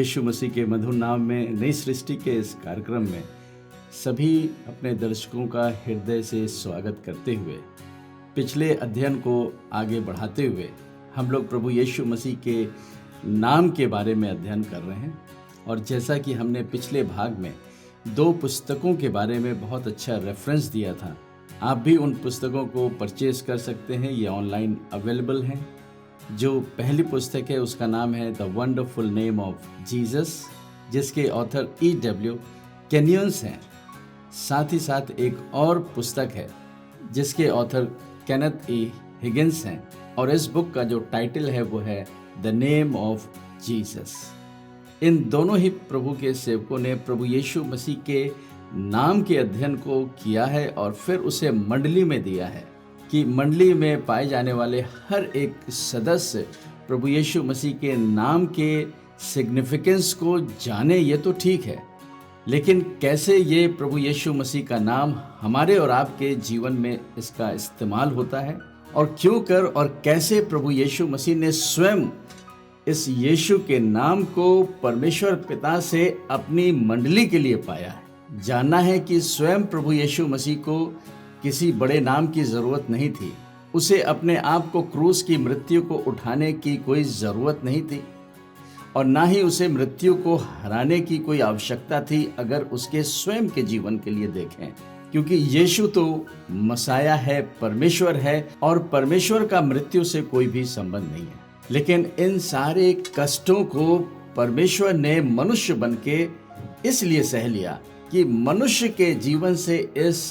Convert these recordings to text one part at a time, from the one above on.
यीशु मसीह के मधुर नाम में नई सृष्टि के इस कार्यक्रम में सभी अपने दर्शकों का हृदय से स्वागत करते हुए पिछले अध्ययन को आगे बढ़ाते हुए हम लोग प्रभु यीशु मसीह के नाम के बारे में अध्ययन कर रहे हैं। और जैसा कि हमने पिछले भाग में 2 पुस्तकों के बारे में बहुत अच्छा रेफरेंस दिया था, आप भी उन पुस्तकों को परचेज कर सकते हैं, ये ऑनलाइन अवेलेबल हैं। जो पहली पुस्तक है उसका नाम है the wonderful name of Jesus, जिसके ऑथर E.W. केनियंस हैं। साथ ही साथ एक और पुस्तक है जिसके ऑथर केनेथ E. हिगिंस हैं, और इस बुक का जो टाइटल है वो है द नेम ऑफ जीसस। इन दोनों ही प्रभु के सेवकों ने प्रभु यीशु मसीह के नाम के अध्ययन को किया है और फिर उसे मंडली में दिया है कि मंडली में पाए जाने वाले हर एक सदस्य प्रभु यीशु मसीह के नाम के सिग्निफिकेंस को जाने। ये तो ठीक है, लेकिन कैसे ये प्रभु यीशु मसीह का नाम हमारे और आपके जीवन में इसका इस्तेमाल होता है, और क्यों कर और कैसे प्रभु यीशु मसीह ने स्वयं इस यीशु के नाम को परमेश्वर पिता से अपनी मंडली के लिए पाया है। जानना है कि स्वयं प्रभु यीशु मसीह को किसी बड़े नाम की ज़रूरत नहीं थी। उसे अपने आप को क्रूस की मृत्यु को उठाने की कोई ज़रूरत नहीं थी, और ना ही उसे मृत्यु को हराने की कोई आवश्यकता थी अगर उसके स्वयं के जीवन के लिए देखें, क्योंकि यीशु तो मसाया है, परमेश्वर है, और परमेश्वर का मृत्यु से कोई भी संबंध नहीं है। लेकिन इन सारे कष्टों को परमेश्वर ने मनुष्य बनके इसलिए सह लिया कि मनुष्य के जीवन से, इस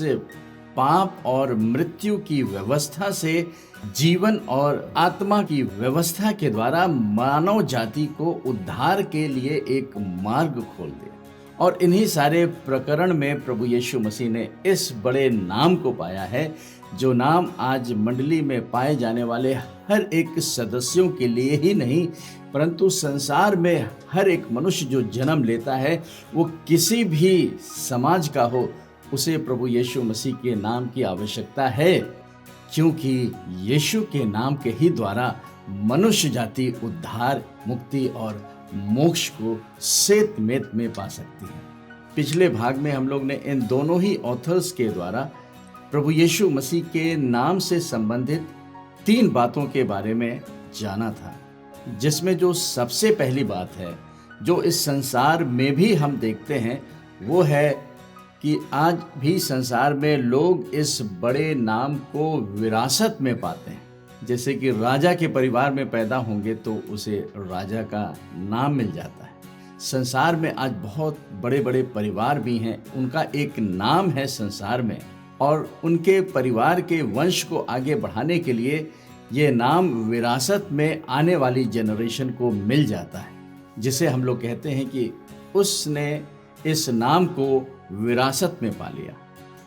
पाप और मृत्यु की व्यवस्था से, जीवन और आत्मा की व्यवस्था के द्वारा मानव जाति को उद्धार के लिए एक मार्ग खोल दिया। और इन्हीं सारे प्रकरण में प्रभु यीशु मसीह ने इस बड़े नाम को पाया है, जो नाम आज मंडली में पाए जाने वाले हर एक सदस्यों के लिए ही नहीं, परंतु संसार में हर एक मनुष्य जो जन्म लेता है, वो किसी भी समाज का हो, उसे प्रभु यीशु मसीह के नाम की आवश्यकता है, क्योंकि यीशु के नाम के ही द्वारा मनुष्य जाति उद्धार, मुक्ति और मोक्ष को सेत-मेत में पा सकती है। पिछले भाग में हम लोग ने इन दोनों ही ऑथर्स के द्वारा प्रभु यीशु मसीह के नाम से संबंधित 3 बातों के बारे में जाना था, जिसमें जो सबसे पहली बात है, जो इस संसार में भी हम देखते हैं, वो है कि आज भी संसार में लोग इस बड़े नाम को विरासत में पाते हैं। जैसे कि राजा के परिवार में पैदा होंगे तो उसे राजा का नाम मिल जाता है। संसार में आज बहुत बड़े बड़े परिवार भी हैं, उनका एक नाम है संसार में, और उनके परिवार के वंश को आगे बढ़ाने के लिए ये नाम विरासत में आने वाली जनरेशन को मिल जाता है, जिसे हम लोग कहते हैं कि उसने इस नाम को विरासत में पा लिया।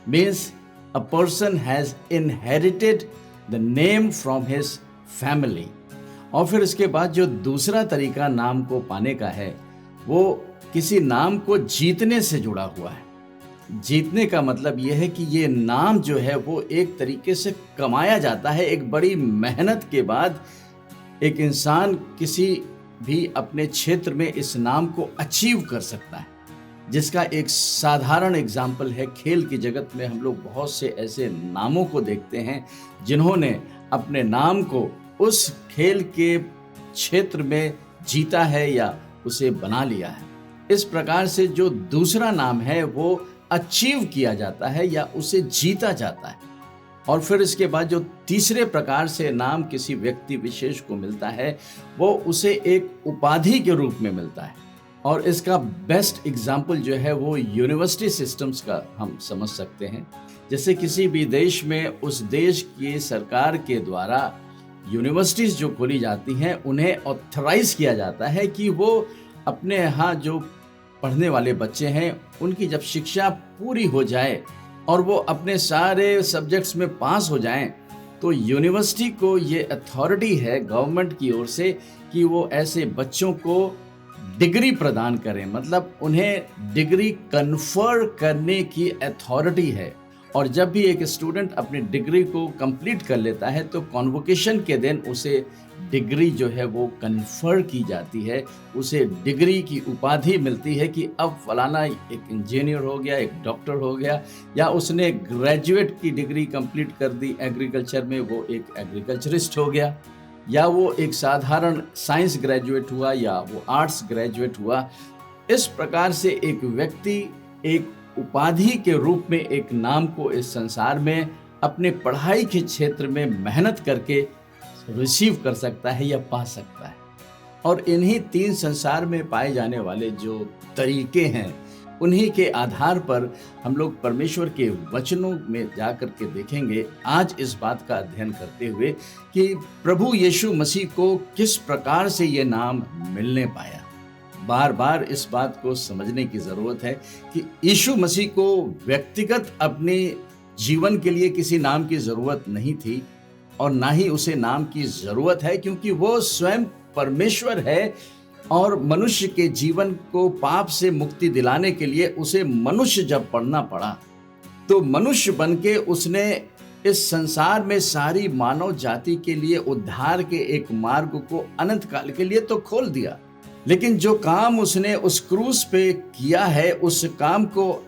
Means a person has inherited the name from his family. और फिर इसके बाद जो दूसरा तरीका नाम को पाने का है, वो किसी नाम को जीतने से जुड़ा हुआ है। जीतने का मतलब यह है कि ये नाम जो है वो एक तरीके से कमाया जाता है। एक बड़ी मेहनत के बाद एक इंसान किसी भी अपने क्षेत्र में इस नाम को अचीव कर सकता है, जिसका एक साधारण एग्जाम्पल है खेल की जगत में। हम लोग बहुत से ऐसे नामों को देखते हैं जिन्होंने अपने नाम को उस खेल के क्षेत्र में जीता है या उसे बना लिया है। इस प्रकार से जो दूसरा नाम है वो अचीव किया जाता है या उसे जीता जाता है। और फिर इसके बाद जो तीसरे प्रकार से नाम किसी व्यक्ति विशेष को मिलता है, वो उसे एक उपाधि के रूप में मिलता है। और इसका बेस्ट एग्जाम्पल जो है वो यूनिवर्सिटी सिस्टम्स का हम समझ सकते हैं। जैसे किसी भी देश में उस देश की सरकार के द्वारा यूनिवर्सिटीज़ जो खोली जाती हैं, उन्हें ऑथराइज किया जाता है कि वो अपने यहाँ जो पढ़ने वाले बच्चे हैं, उनकी जब शिक्षा पूरी हो जाए और वो अपने सारे सब्जेक्ट्स में पास हो जाएं, तो यूनिवर्सिटी को ये अथॉरिटी है गवर्नमेंट की ओर से कि वो ऐसे बच्चों को डिग्री प्रदान करें। मतलब उन्हें डिग्री कन्फर करने की अथॉरिटी है। और जब भी एक स्टूडेंट अपनी डिग्री को कंप्लीट कर लेता है तो कॉन्वोकेशन के दिन उसे डिग्री जो है वो कन्फर की जाती है, उसे डिग्री की उपाधि मिलती है कि अब फलाना एक इंजीनियर हो गया, एक डॉक्टर हो गया, या उसने ग्रेजुएट की डिग्री कंप्लीट कर दी एग्रीकल्चर में, वो एक एग्रीकल्चरिस्ट हो गया, या वो एक साधारण साइंस ग्रेजुएट हुआ, या वो आर्ट्स ग्रेजुएट हुआ। इस प्रकार से एक व्यक्ति एक उपाधि के रूप में एक नाम को इस संसार में अपने पढ़ाई के क्षेत्र में मेहनत करके रिसीव कर सकता है या पा सकता है। और इन्हीं तीन संसार में पाए जाने वाले जो तरीके हैं, उन्हीं के आधार पर हम लोग परमेश्वर के वचनों में जाकर के देखेंगे आज इस बात का अध्ययन करते हुए कि प्रभु यीशु मसीह को किस प्रकार से ये नाम मिलने पाया। बार बार इस बात को समझने की ज़रूरत है कि यीशु मसीह को व्यक्तिगत अपने जीवन के लिए किसी नाम की ज़रूरत नहीं थी, और ना ही उसे नाम की ज़रूरत है, क्योंकि वो स्वयं परमेश्वर है। और मनुष्य के जीवन को पाप से मुक्ति दिलाने के लिए उसे मनुष्य जब पड़ना पड़ा, तो मनुष्य बनके उसने इस संसार में सारी मानव जाति के लिए उद्धार के एक मार्ग को अनंत काल के लिए तो खोल दिया। लेकिन जो काम उसने उस क्रूस पे किया है, उस काम को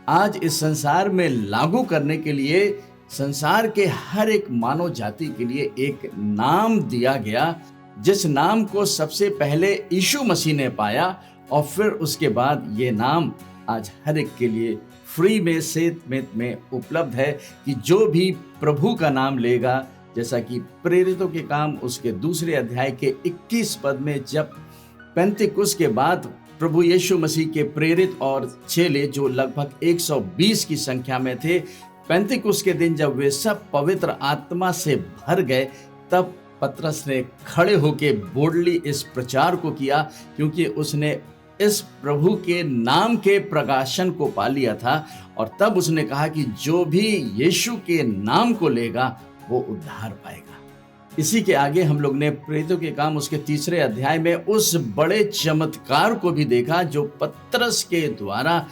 आज इस संसार में लागू करने के लिए संसार के हर एक मानव जाति के लिए एक नाम दिया गया, जिस नाम को सबसे पहले यीशु मसीह ने पाया, और फिर उसके बाद ये नाम आज हर एक के लिए फ्री में सेत में उपलब्ध है कि जो भी प्रभु का नाम लेगा, जैसा कि प्रेरितों के काम उसके 2 अध्याय के 21 पद में, जब पेंतिकुस्त के बाद प्रभु यीशु मसीह के प्रेरित और चेले जो लगभग 120 की संख्या में थे, पेंतिकुस्त के दिन जब वे सब पवित्र आत्मा से भर गए, तब पतरस ने खड़े होकर बोल्डली इस प्रचार को किया, क्योंकि उसने इस प्रभु के नाम के प्रकाशन को पा लिया था। और तब उसने कहा कि जो भी यीशु के नाम को लेगा वो उद्धार पाएगा। इसी के आगे हम लोग ने प्रेरितों के काम उसके 3 अध्याय में उस बड़े चमत्कार को भी देखा जो पतरस के द्वारा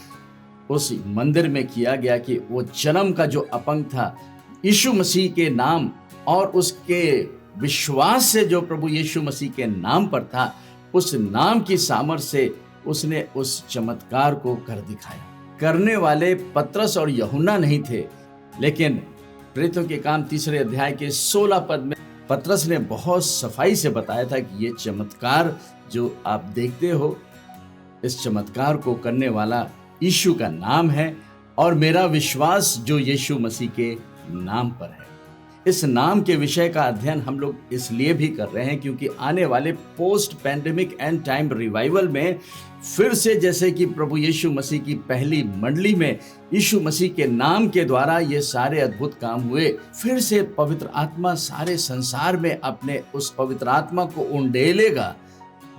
उस मंदिर में किया गया, कि वो जन्म का जो अपंग था, यीशु मसीह के नाम और उसके विश्वास से जो प्रभु यीशु मसीह के नाम पर था, उस नाम की सामर्थ्य से उसने उस चमत्कार को कर दिखाया। करने वाले पतरस और यूहन्ना नहीं थे, लेकिन प्रेरितों के काम 3 अध्याय के 16 पद में पतरस ने बहुत सफाई से बताया था कि ये चमत्कार जो आप देखते हो, इस चमत्कार को करने वाला यीशु का नाम है, और मेरा विश्वास जो यीशु मसीह के नाम पर है। इस नाम के विषय का अध्ययन हम लोग इसलिए भी कर रहे हैं क्योंकि आने वाले post pandemic and time revival में फिर से, जैसे कि प्रभु यीशु मसीह की पहली मंडली में यीशु मसीह के नाम के द्वारा ये सारे अद्भुत काम हुए, फिर से पवित्र आत्मा सारे संसार में अपने उस पवित्र आत्मा को उंडेलेगा,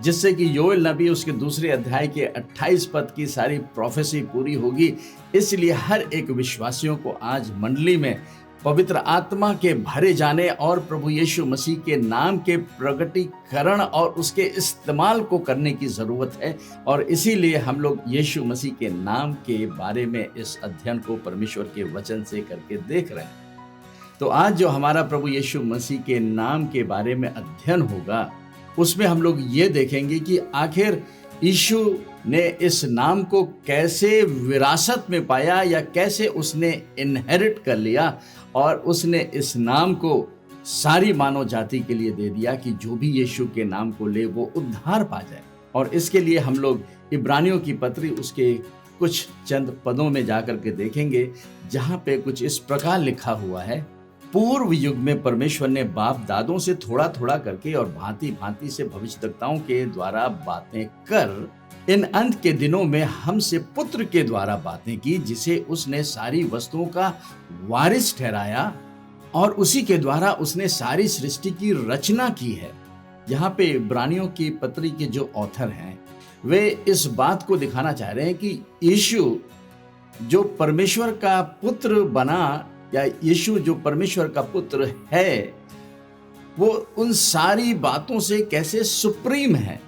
जिससे कि योएल नबी उसके 2 अध्याय के 28 पद की सारी प्रोफेसी पूरी होगी। इसलिए हर एक विश्वासियों को आज मंडली में पवित्र आत्मा के भरे जाने और प्रभु यीशु मसीह के नाम के प्रगटीकरण और उसके इस्तेमाल को करने की ज़रूरत है। और इसीलिए हम लोग यीशु मसीह के नाम के बारे में इस अध्ययन को परमेश्वर के वचन से करके देख रहे हैं। तो आज जो हमारा प्रभु यीशु मसीह के नाम के बारे में अध्ययन होगा, उसमें हम लोग ये देखेंगे कि आखिर यीशु ने इस नाम को कैसे विरासत में पाया, या कैसे उसने इनहेरिट कर लिया, और उसने इस नाम को सारी मानव जाति के लिए दे दिया कि जो भी यीशु के नाम को ले वो उद्धार पा जाए। और इसके लिए हम लोग इब्रानियों की पत्री उसके कुछ चंद पदों में जाकर के देखेंगे, जहाँ पे कुछ इस प्रकार लिखा हुआ है, पूर्व युग में परमेश्वर ने बाप दादों से थोड़ा थोड़ा करके और भांति भांति से भविष्यद्वक्ताओं के द्वारा बातें कर इन अंत के दिनों में हमसे पुत्र के द्वारा बातें की, जिसे उसने सारी वस्तुओं का वारिस ठहराया और उसी के द्वारा उसने सारी सृष्टि की रचना की है। यहाँ पे इब्रानियों की पत्री के जो ऑथर हैं, वे इस बात को दिखाना चाह रहे हैं कि यीशु जो परमेश्वर का पुत्र बना, या यीशु जो परमेश्वर का पुत्र है, वो उन सारी बातों से कैसे सुप्रीम है।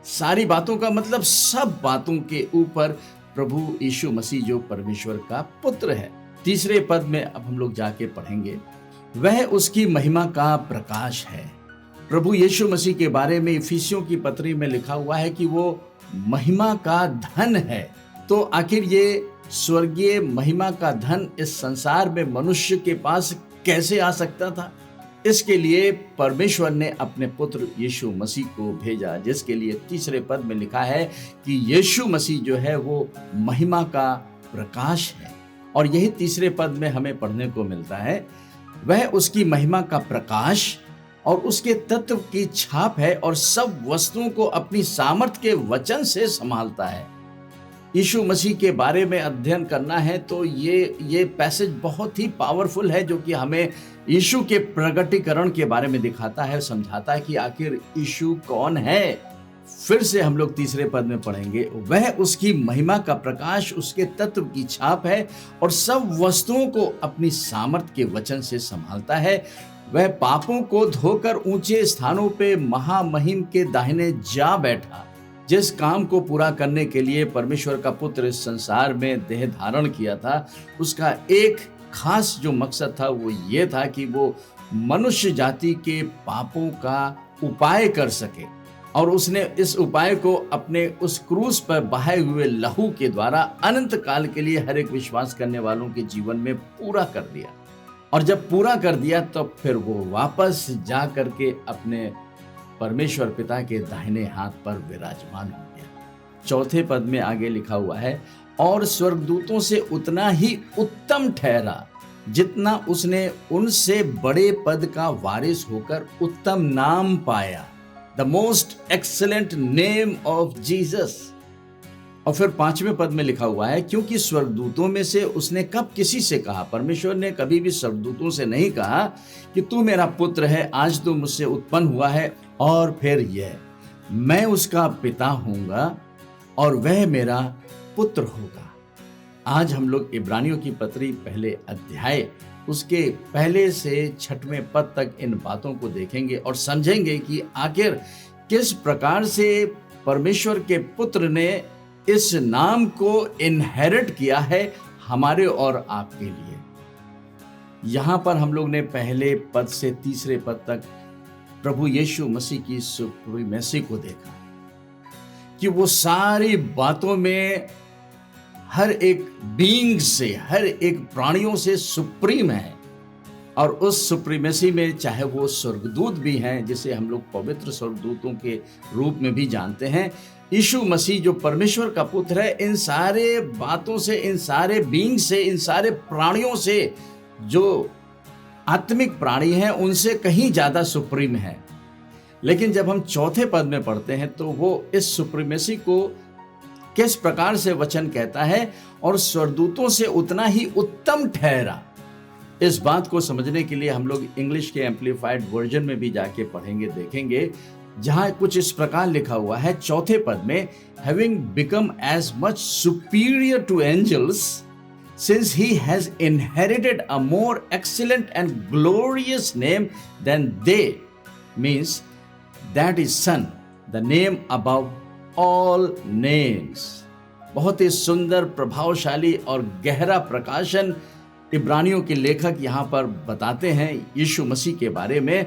सारी बातों का मतलब सब बातों के ऊपर प्रभु यीशु मसीह जो परमेश्वर का पुत्र है। 3 पद में अब हम लोग जाके पढ़ेंगे, वह उसकी महिमा का प्रकाश है प्रभु यीशु मसीह के बारे में इफिसियों की पत्री में लिखा हुआ है कि वो महिमा का धन है। तो आखिर ये स्वर्गीय महिमा का धन इस संसार में मनुष्य के पास कैसे आ सकता था? इसके लिए परमेश्वर ने अपने पुत्र यीशु मसीह को भेजा, जिसके लिए तीसरे पद में लिखा है कि यीशु मसीह जो है वो महिमा का प्रकाश है। और यही तीसरे पद में हमें पढ़ने को मिलता है, वह उसकी महिमा का प्रकाश और उसके तत्व की छाप है और सब वस्तुओं को अपनी सामर्थ्य के वचन से संभालता है। यीशु मसीह के बारे में अध्ययन करना है तो ये पैसेज बहुत ही पावरफुल है, जो कि हमें यीशु के प्रगटीकरण के बारे में दिखाता है, समझाता है कि आखिर यीशु कौन है। फिर से हम लोग तीसरे पद में पढ़ेंगे, वह उसकी महिमा का प्रकाश, उसके तत्व की छाप है और सब वस्तुओं को अपनी सामर्थ्य के वचन से संभालता है। वह पापों को धोकर ऊंचे स्थानों पे महामहिम के दाहिने जा बैठा। जिस काम को पूरा करने के लिए परमेश्वर का पुत्र इस संसार में देह धारण किया था, उसका एक खास जो मकसद था वो ये था कि वो मनुष्य जाति के पापों का उपाय कर सके, और उसने इस उपाय को अपने उस क्रूस पर बहाए हुए लहू के द्वारा अनंत काल के लिए हर एक विश्वास करने वालों के जीवन में पूरा कर दिया। और जब पूरा कर दिया तो फिर वो वापस जा करके अपने परमेश्वर पिता के दाहिने हाथ पर विराजमान हो गया। चौथे पद में आगे लिखा हुआ है, और स्वर्गदूतों से उतना ही उत्तम ठहरा जितना उसने उनसे बड़े पद का वारिस होकर उत्तम नाम पाया, the most excellent name of Jesus. और फिर पांचवें पद में लिखा हुआ है, क्योंकि स्वर्गदूतों में से उसने कब किसी से कहा, परमेश्वर ने कभी भी स्वर्गदूतों से नहीं कहा कि तू मेरा पुत्र है, आज तू मुझसे उत्पन्न हुआ है, और फिर यह मैं उसका पिता होऊंगा और वह मेरा पुत्र होगा। आज हम लोग इब्रानियों की पत्री पहले अध्याय उसके पहले से छठवें पद तक इन बातों को देखेंगे और समझेंगे कि आखिर किस प्रकार से परमेश्वर के पुत्र ने इस नाम को इनहेरिट किया है हमारे और आपके लिए। यहां पर हम लोग ने पहले पद से तीसरे पद तक प्रभु यीशु मसीह की सुप्रीमेसी को देखा कि वो सारी बातों में हर एक बीइंग से, हर एक प्राणियों से सुप्रीम है। और उस सुप्रीमेसी में चाहे वो स्वर्गदूत भी हैं, जिसे हम लोग पवित्र स्वर्गदूतों के रूप में भी जानते हैं, यीशु मसीह जो परमेश्वर का पुत्र है, इन सारे बातों से, इन सारे बीइंग से, इन सारे प्राणियों से, जो आत्मिक प्राणी हैं उनसे कहीं ज्यादा सुप्रीम है। लेकिन जब हम चौथे पद में पढ़ते हैं तो वो इस सुप्रीमेसी को किस प्रकार से वचन कहता है, और स्वर्गदूतों से उतना ही उत्तम ठहरा। इस बात को समझने के लिए हम लोग इंग्लिश के एम्पलीफाइड वर्जन में भी जाके पढ़ेंगे, देखेंगे, जहां कुछ इस प्रकार लिखा हुआ है चौथे पद में, having become as much superior to angels since he has inherited a more excellent and glorious name than they, means that is son, the name above all names। बहुत ही सुंदर, प्रभावशाली और गहरा प्रकाशन इब्रानियों के लेखक यहाँ पर बताते हैं यीशु मसीह के बारे में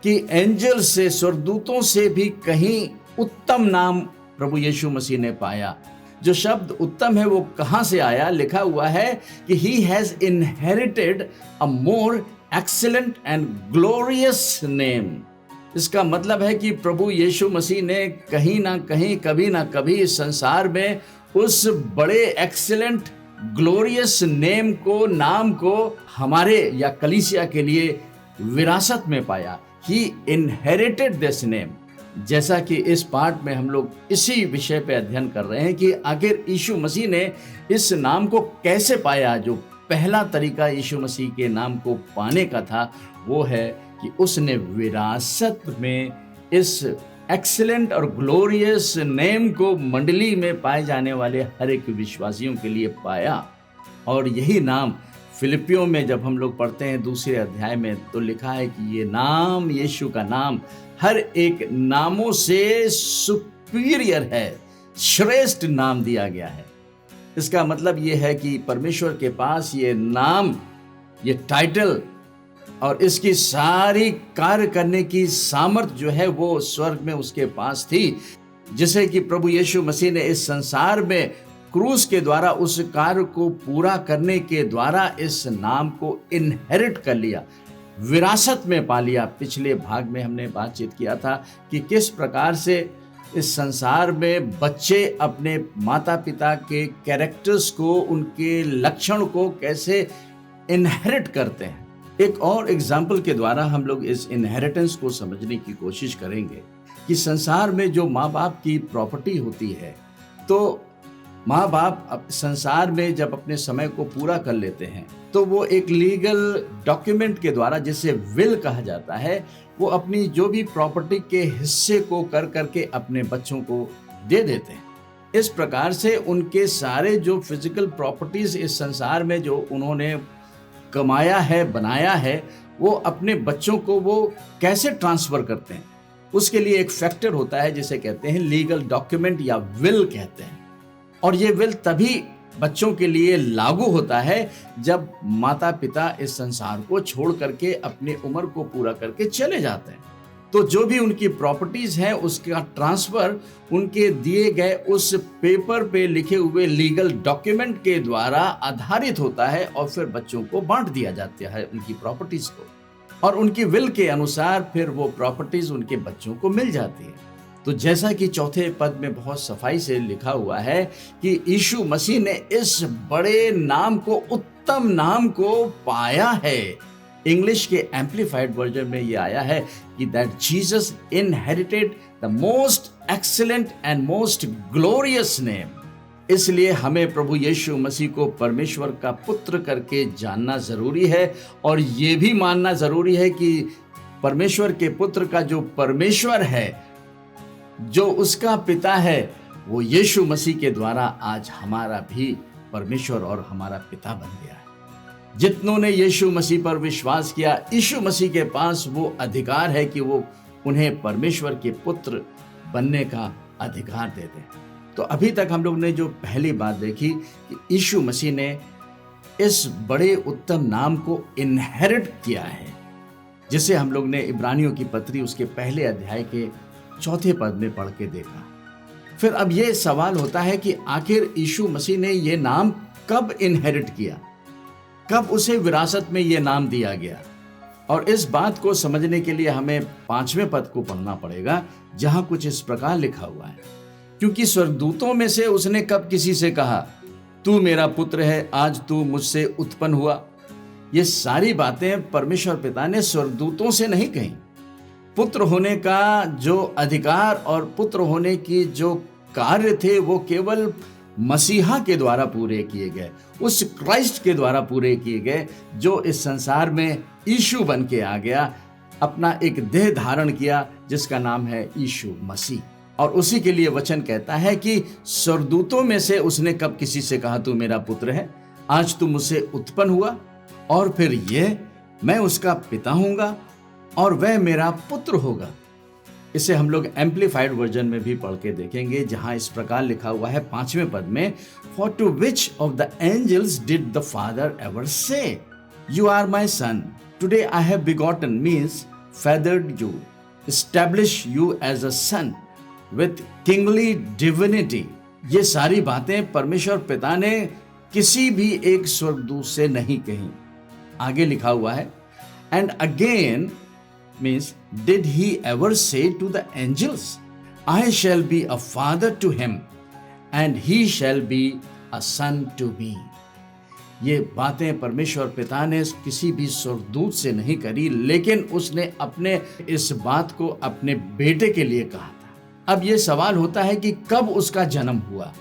कि एंजल से, स्वर्गदूतों से भी कहीं उत्तम नाम प्रभु यीशु मसीह ने पाया। जो शब्द उत्तम है वो कहां से आया? लिखा हुआ है कि he has inherited a more excellent and glorious name। इसका मतलब है कि प्रभु यीशु मसीह ने कहीं ना कहीं, कभी ना कभी इस संसार में उस बड़े एक्सीलेंट ग्लोरियस नेम को, नाम को हमारे या कलीसिया के लिए विरासत में पाया। He inherited this name। जैसा कि इस पाठ में हम लोग इसी विषय पे अध्ययन कर रहे हैं कि आखिर यीशु मसीह ने इस नाम को कैसे पाया। जो पहला तरीका यीशु मसीह के नाम को पाने का था वो है कि उसने विरासत में इस एक्सीलेंट और ग्लोरियस नेम को मंडली में पाए जाने वाले हर एक विश्वासियों के लिए पाया। और यही नाम फिलिपियों में जब हम लोग पढ़ते हैं दूसरे अध्याय में तो लिखा है कि ये नाम, यीशु का नाम, हर एक नामों से सुपीरियर है, श्रेष्ठ नाम दिया गया है। इसका मतलब ये है कि परमेश्वर के पास ये नाम, ये टाइटल और इसकी सारी कार्य करने की सामर्थ जो है वो स्वर्ग में उसके पास थी, जिसे कि प्रभु यीशु मसीह ने इस संसार में क्रूस के द्वारा उस कार्य को पूरा करने के द्वारा इस नाम को इनहेरिट कर लिया, विरासत में पा लिया। पिछले भाग में हमने बातचीत किया था कि किस प्रकार से इस संसार में बच्चे अपने माता पिता के कैरेक्टर्स को, उनके लक्षण को कैसे इनहेरिट करते हैं। एक और एग्जाम्पल के द्वारा हम लोग इस इनहेरिटेंस को समझने की कोशिश करेंगे कि संसार में जो माँ बाप की प्रॉपर्टी होती है, तो माँ बाप संसार में जब अपने समय को पूरा कर लेते हैं तो वो एक लीगल डॉक्यूमेंट के द्वारा, जिसे विल कहा जाता है, वो अपनी जो भी प्रॉपर्टी के हिस्से को कर करके अपने बच्चों को दे देते हैं। इस प्रकार से उनके सारे जो फिजिकल प्रॉपर्टीज इस संसार में जो उन्होंने कमाया है, बनाया है, वो अपने बच्चों को वो कैसे ट्रांसफर करते हैं, उसके लिए एक फैक्टर होता है जिसे कहते हैं लीगल डॉक्यूमेंट या विल कहते हैं। और ये विल तभी बच्चों के लिए लागू होता है जब माता पिता इस संसार को छोड़ करके अपनी उम्र को पूरा करके चले जाते हैं। तो जो भी उनकी प्रॉपर्टीज हैं उसका ट्रांसफर उनके दिए गए उस पेपर पे लिखे हुए लीगल डॉक्यूमेंट के द्वारा आधारित होता है और फिर बच्चों को बांट दिया जाता है उनकी प्रॉपर्टीज को, और उनकी विल के अनुसार फिर वो प्रॉपर्टीज उनके बच्चों को मिल जाती है। तो जैसा कि चौथे पद में बहुत सफाई से लिखा हुआ है कि यीशु मसीह ने इस बड़े नाम को, उत्तम नाम को पाया है। इंग्लिश के एम्पलीफाइड वर्जन में ये आया है कि that Jesus inherited the most excellent and most glorious name. इसलिए हमें प्रभु यीशु मसीह को परमेश्वर का पुत्र करके जानना जरूरी है, और ये भी मानना जरूरी है कि परमेश्वर के पुत्र का जो परमेश्वर है, जो उसका पिता है, वो यीशु मसीह के द्वारा आज हमारा भी परमेश्वर और हमारा पिता बन गया है। जितनों ने यीशु मसीह पर विश्वास किया, यीशु मसीह के पास वो अधिकार है कि वो उन्हें परमेश्वर के पुत्र बनने का अधिकार दे दे। तो अभी तक हम लोग ने जो पहली बात देखी कि यीशु मसीह ने इस बड़े उत्तम नाम को इनहेरिट किया है, जिसे हम लोग ने इब्रानियों की पत्री उसके पहले अध्याय के चौथे पद में पढ़ के देखा। फिर अब ये सवाल होता है कि आखिर यीशु मसीह ने ये नाम कब इनहेरिट किया, कब उसे विरासत में ये नाम दिया गया। और इस बात को समझने के लिए हमें 5वें पद को पढ़ना पड़ेगा, जहां कुछ इस प्रकार लिखा हुआ है, क्योंकि स्वर्गदूतों में से उसने कब किसी से कहा, तू मेरा पुत्र है, आज तू मुझसे उत्पन्न हुआ। ये सारी बातें परमेश्वर पिता ने स्वर्गदूतों से नहीं कही। पुत्र होने का जो अधिकार और पुत्र होने की जो कार्य थे वो केवल मसीहा के द्वारा पूरे किए गए, उस क्राइस्ट के द्वारा पूरे किए गए, जो इस संसार में यीशु बन के आ गया, अपना एक देह धारण किया जिसका नाम है यीशु मसीह। और उसी के लिए वचन कहता है कि स्वर्गदूतों में से उसने कब किसी से कहा, तू मेरा पुत्र है, आज तू मुझसे उत्पन्न हुआ, और फिर ये मैं उसका पिता हूंगा और वह मेरा पुत्र होगा। इसे हम लोग एम्पलीफाइड वर्जन में भी पढ़ के देखेंगे, जहां इस प्रकार लिखा हुआ है 5वें पद में, for to which of the angels did the father ever said, you are my son, today I have begotten, means feathered you, establish you as a son with kingly divinity। ये सारी बातें परमेश्वर पिता ने किसी भी एक स्वर्गदूत से नहीं कही। आगे लिखा हुआ है, and again means did he ever say to the angels, I shall be a father to him and he shall be a son to me। ये बातें परमेश्वर पिता ने किसी भी स्वर्गदूत से नहीं करी, लेकिन उसने अपने इस बात को अपने बेटे के लिए कहा था। अब ये सवाल होता है कि कब उसका जन्म हुआ।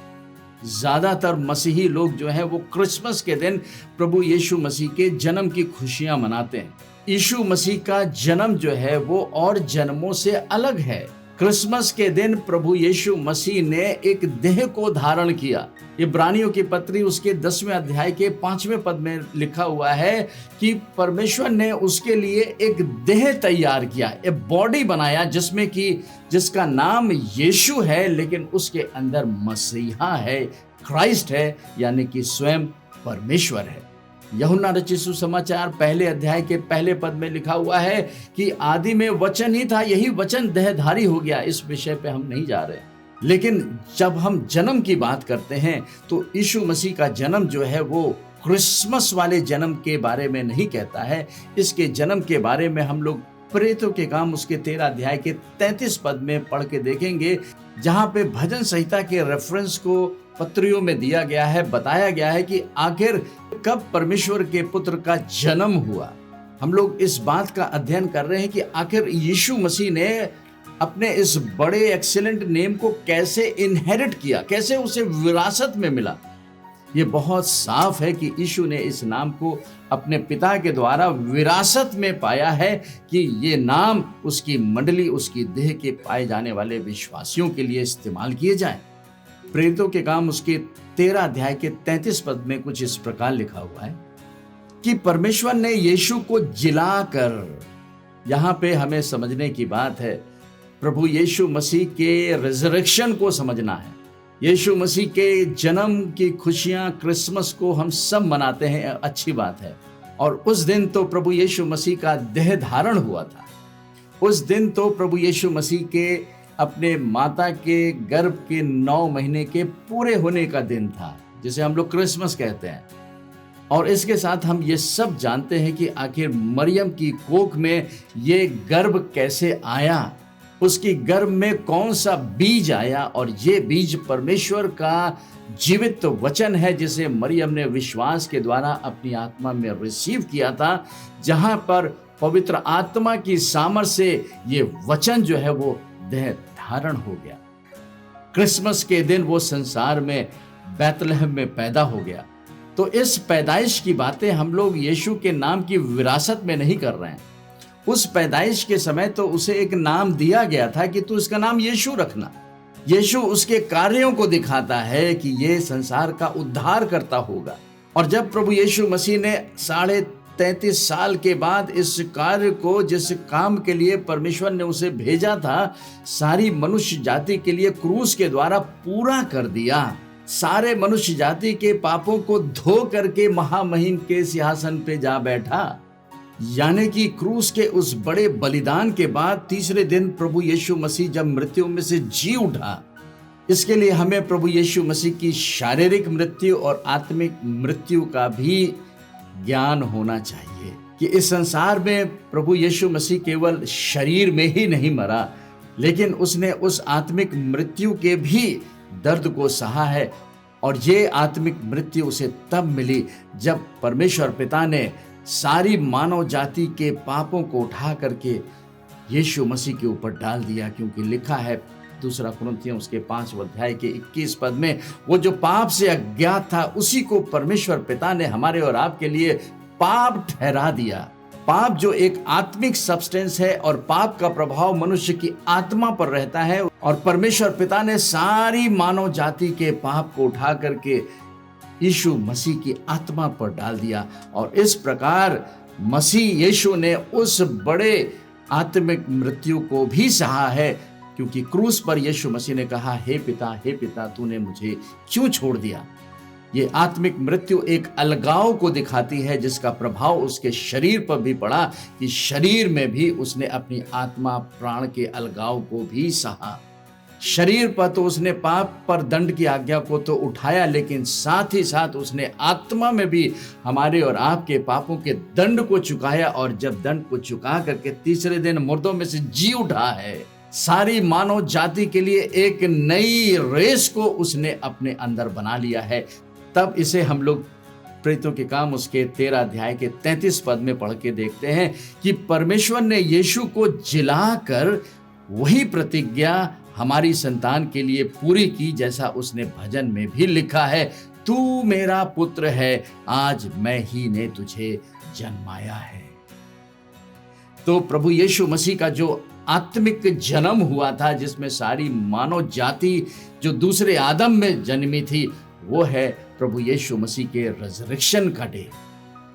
ज्यादातर मसीही लोग जो है वो क्रिसमस के दिन प्रभु यीशु मसीह के जन्म की खुशियां मनाते हैं। यीशु मसीह का जन्म जो है वो और जन्मों से अलग है। क्रिसमस के दिन प्रभु यीशु मसीह ने एक देह को धारण किया। इब्रानियों की पत्री उसके 10वें अध्याय के 5वें पद में लिखा हुआ है कि परमेश्वर ने उसके लिए एक देह तैयार किया, एक बॉडी बनाया जिसमें कि जिसका नाम यीशु है, लेकिन उसके अंदर मसीहा है, क्राइस्ट है, यानी कि स्वयं परमेश्वर है। यूहन्ना रचित सुसमाचार पहले अध्याय के पहले पद में लिखा हुआ है कि आदि में वचन ही था, यही वचन देहधारी हो गया। इस विषय पे हम नहीं जा रहे, लेकिन जब हम जन्म की बात करते हैं तो यीशु मसीह का जन्म जो है वो क्रिसमस वाले जन्म के बारे में नहीं कहता है। इसके जन्म के बारे में हम लोग प्रेरितों के काम उसके 13 अध्याय के 33 पद में पढ़ के देखेंगे, जहां पे भजन संहिता के रेफरेंस को पत्रियों में दिया गया है, बताया गया है कि आखिर कब परमेश्वर के पुत्र का जन्म हुआ। हम लोग इस बात का अध्ययन कर रहे हैं कि आखिर यीशु मसीह ने अपने इस बड़े एक्सीलेंट नेम को कैसे इनहेरिट किया, कैसे उसे विरासत में मिला। ये बहुत साफ है कि यीशु ने इस नाम को अपने पिता के द्वारा विरासत में पाया है कि ये नाम उसकी मंडली, उसकी देह के पाए जाने वाले विश्वासियों के लिए इस्तेमाल किए जाएं। प्रेरितों के काम उसके 13 अध्याय के 33 पद में कुछ इस प्रकार लिखा हुआ है कि परमेश्वर ने यीशु को जिलाकर, यहां पे हमें समझने की बात है, प्रभु यीशु मसीह के रिजरेक्शन को समझना है। यीशु मसीह के जन्म की खुशियां, क्रिसमस को हम सब मनाते हैं, अच्छी बात है। और उस दिन तो प्रभु यीशु मसीह का देह धारण हुआ था। उस दिन तो प्रभु यीशु मसीह के अपने माता के गर्भ के 9 महीने के पूरे होने का दिन था, जिसे हम लोग क्रिसमस कहते हैं। और इसके साथ हम ये सब जानते हैं कि आखिर मरियम की कोख में ये गर्भ कैसे आया, उसकी गर्भ में कौन सा बीज आया, और ये बीज परमेश्वर का जीवित वचन है, जिसे मरियम ने विश्वास के द्वारा अपनी आत्मा में रिसीव किया था, जहां पर पवित्र आत्मा की सामर्थ्य से ये वचन जो है वो देह धारण हो गया। क्रिसमस के दिन वो संसार में बैतलहम में पैदा हो गया। तो इस पैदाइश की बातें हम लोग यीशु के नाम की विरासत में नहीं कर रहे हैं। उस पैदाइश के समय तो उसे एक नाम दिया गया था कि तू इसका नाम यीशु रखना। यीशु उसके कार्यों को दिखाता है कि ये संसार का उद्धार करता होगा। और जब प्रभु यीशु मसीह ने 33.5 साल के बाद इस कार्य को, जिस काम के लिए परमेश्वर ने उसे भेजा था, सारी मनुष्य जाति के लिए क्रूस के द्वारा पूरा कर दिया। सारे मनुष्य जाति के पापों को धो करके महामहिम के सिंहासन पे जा बैठा। यानी कि क्रूस के उस बड़े बलिदान के बाद तीसरे दिन प्रभु यीशु मसीह जब मृत्यु में से जी उठा, इसके लिए हमें प्रभु यीशु मसीह की शारीरिक मृत्यु और आत्मिक मृत्यु का भी ज्ञान होना चाहिए कि इस संसार में प्रभु यीशु मसीह केवल शरीर में ही नहीं मरा, लेकिन उसने उस आत्मिक मृत्यु के भी दर्द को सहा है। और ये आत्मिक मृत्यु उसे तब मिली जब परमेश्वर पिता ने सारी मानव जाति के पापों को उठा करके यीशु मसीह के ऊपर डाल दिया। क्योंकि लिखा है 2 कुरिन्थियों उसके 5 अध्याय के 21 पद में, वो जो पाप से अज्ञात था उसी को परमेश्वर पिता ने हमारे और आपके लिए पाप ठहरा दिया। पाप जो एक आत्मिक सब्सटेंस है और पाप का प्रभाव मनुष्य की आत्मा पर रहता है, और परमेश्वर पिता ने सारी मानव जाति के पाप को उठा करके यीशु मसीह की आत्मा पर डाल दिया। और इस प्रकार मसीह यीशु ने उस बड़े आत्मिक मृत्यु को भी सहा है, क्योंकि क्रूस पर यीशु मसीह ने कहा, हे पिता तूने मुझे क्यों छोड़ दिया। ये आत्मिक मृत्यु एक अलगाव को दिखाती है, जिसका प्रभाव उसके शरीर पर भी पड़ा कि शरीर में भी उसने अपनी आत्मा प्राण के अलगाव को भी सहा। शरीर पर तो उसने पाप पर दंड की आज्ञा को तो उठाया, लेकिन साथ ही साथ उसने आत्मा में भी हमारे और आपके पापों के दंड को चुकाया। और जब दंड को चुका करके तीसरे दिन मुर्दों में से जी उठा है, सारी मानव जाति के लिए एक नई रेस को उसने अपने अंदर बना लिया है। तब इसे हम लोग प्रेरितों के काम उसके 13 अध्याय के 33 पद में पढ़ के देखते हैं कि परमेश्वर ने यीशु को जिलाकर वही प्रतिज्ञा हमारी संतान के लिए पूरी की, जैसा उसने भजन में भी लिखा है, तू मेरा पुत्र है, आज मैं ही ने तुझे जन्माया है। तो प्रभु यीशु मसीह का जो आत्मिक जन्म हुआ था, जिसमें सारी मानव जाति जो दूसरे आदम में जन्मी थी, वो है प्रभु यीशु मसीह के रिजरेक्शन का डे।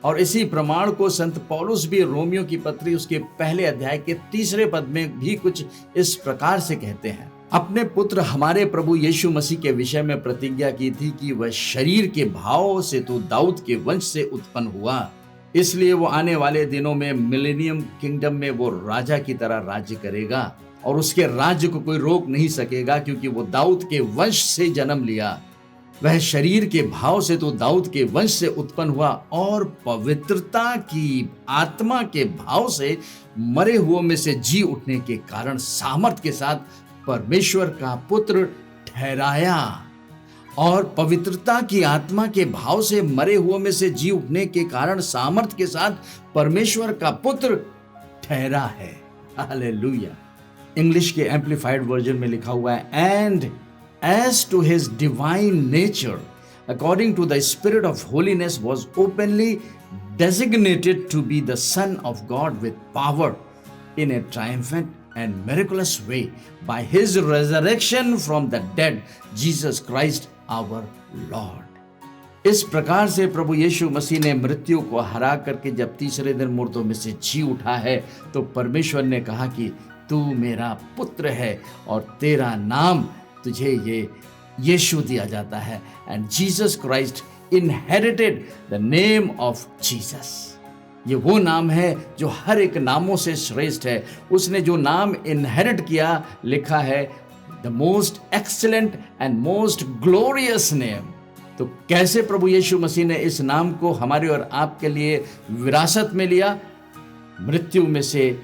और इसी प्रमाण को संत पौलुस भी रोमियो की पत्री उसके पहले अध्याय के 3 पद में भी कुछ इस प्रकार से कहते हैं। अपने पुत्र हमारे प्रभु यीशु मसीह के विषय में प्रतिज्ञा की थी कि वह शरीर के भाव से तो दाऊद के वंश से उत्पन्न हुआ, इसलिए वो आने वाले दिनों में मिलेनियम किंगडम में वो राजा की तरह राज्य करेगा और उसके राज्य को कोई रोक नहीं सकेगा, क्योंकि वो दाऊद के वंश से जन्म लिया। वह शरीर के भाव से तो दाऊद के वंश से उत्पन्न हुआ और पवित्रता की आत्मा के भाव से मरे हुओं में से जी उठने के कारण सामर्थ के साथ परमेश्वर का पुत्र ठहराया। और पवित्रता की आत्मा के भाव से मरे हुओं में से जी उठने के कारण सामर्थ के साथ परमेश्वर का पुत्र ठहरा है। हालेलुया। इंग्लिश के एम्पलीफाइड वर्जन में लिखा हुआ है, and as to his divine nature, according to the Spirit of holiness, was openly designated to be the Son of God with power in a triumphant and miraculous way by his resurrection from the dead, Jesus Christ our Lord. इस प्रकार से प्रभु यीशु मसीह ने मृत्यु को हरा करके जब तीसरे दिन मुर्दों में से जी उठा है, तो परमेश्वर ने कहा कि तू मेरा पुत्र है और तेरा नाम तुझे ये यीशु दिया जाता है। And Jesus Christ inherited the name of Jesus. ये वो नाम है जो हर एक नामों से श्रेष्ठ है। उसने जो नाम इनहेरिट किया, लिखा है the most excellent and most glorious name. तो कैसे प्रभु यीशु मसीह ने इस नाम को हमारे और आपके लिए विरासत में लिया? मृत्यु में से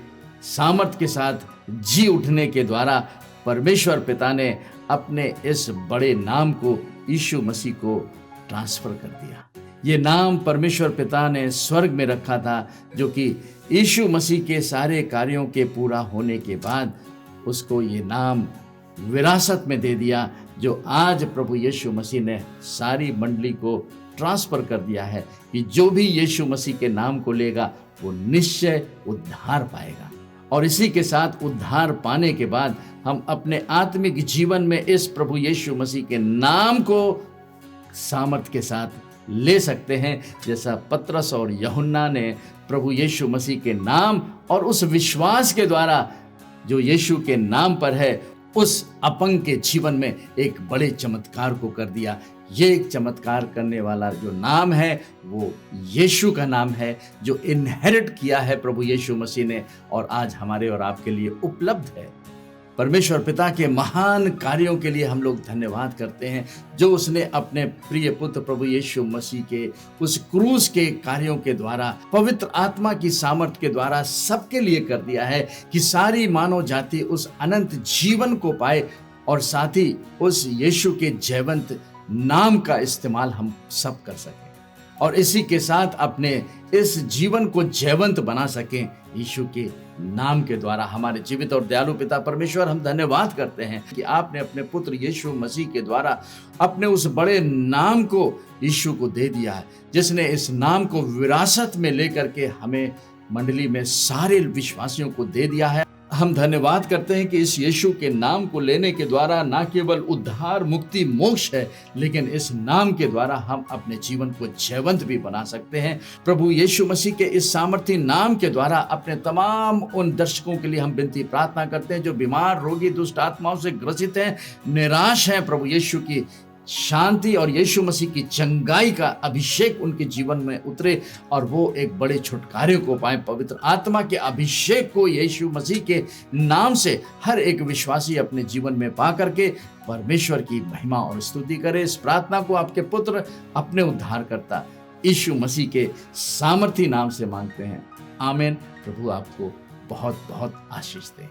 सामर्थ के साथ जी उठने के द्वारा परमेश्वर पिता ने अपने इस बड़े नाम को यीशु मसीह को ट्रांसफर कर दिया। ये नाम परमेश्वर पिता ने स्वर्ग में रखा था, जो कि यीशु मसीह के सारे कार्यों के पूरा होने के बाद उसको ये नाम विरासत में दे दिया, जो आज प्रभु यीशु मसीह ने सारी मंडली को ट्रांसफर कर दिया है कि जो भी यीशु मसीह के नाम को लेगा वो निश्चय उद्धार पाएगा। और इसी के साथ उद्धार पाने के बाद हम अपने आत्मिक जीवन में इस प्रभु यीशु मसीह के नाम को सामर्थ के साथ ले सकते हैं, जैसा पतरस और यूहन्ना ने प्रभु यीशु मसीह के नाम और उस विश्वास के द्वारा जो यीशु के नाम पर है, उस अपंग के जीवन में एक बड़े चमत्कार को कर दिया। ये एक चमत्कार करने वाला जो नाम है वो यीशु का नाम है, जो इनहेरिट किया है प्रभु यीशु मसीह ने और आज हमारे और आपके लिए उपलब्ध है। परमेश्वर पिता के महान कार्यों के लिए हम लोग धन्यवाद करते हैं, जो उसने अपने प्रिय पुत्र प्रभु यीशु मसीह के उस क्रूस के कार्यों के द्वारा, पवित्र आत्मा की सामर्थ के द्वारा सबके लिए कर दिया है कि सारी मानव जाति उस अनंत जीवन को पाए और साथ ही उस यीशु के जयवंत नाम का इस्तेमाल हम सब कर सकें और इसी के साथ अपने इस जीवन को जयवंत बना सकें यीशु के नाम के द्वारा। हमारे जीवित और दयालु पिता परमेश्वर, हम धन्यवाद करते हैं कि आपने अपने पुत्र यीशु मसीह के द्वारा अपने उस बड़े नाम को यीशु को दे दिया है, जिसने इस नाम को विरासत में लेकर के हमें मंडली में सारे विश्वासियों को दे दिया है। हम धन्यवाद करते हैं कि इस यीशु के नाम को लेने के द्वारा न केवल उद्धार, मुक्ति, मोक्ष है, लेकिन इस नाम के द्वारा हम अपने जीवन को जयवंत भी बना सकते हैं। प्रभु यीशु मसीह के इस सामर्थी नाम के द्वारा अपने तमाम उन दर्शकों के लिए हम विनती प्रार्थना करते हैं जो बीमार, रोगी, दुष्ट आत्माओं से ग्रसित हैं, निराश हैं। प्रभु यीशु की शांति और यीशु मसीह की चंगाई का अभिषेक उनके जीवन में उतरे और वो एक बड़े छुटकारे को पाए। पवित्र आत्मा के अभिषेक को यीशु मसीह के नाम से हर एक विश्वासी अपने जीवन में पा करके परमेश्वर की महिमा और स्तुति करे। इस प्रार्थना को आपके पुत्र, अपने उद्धारकर्ता यीशु मसीह के सामर्थी नाम से मांगते हैं, आमीन। प्रभु आपको बहुत बहुत आशीष दे।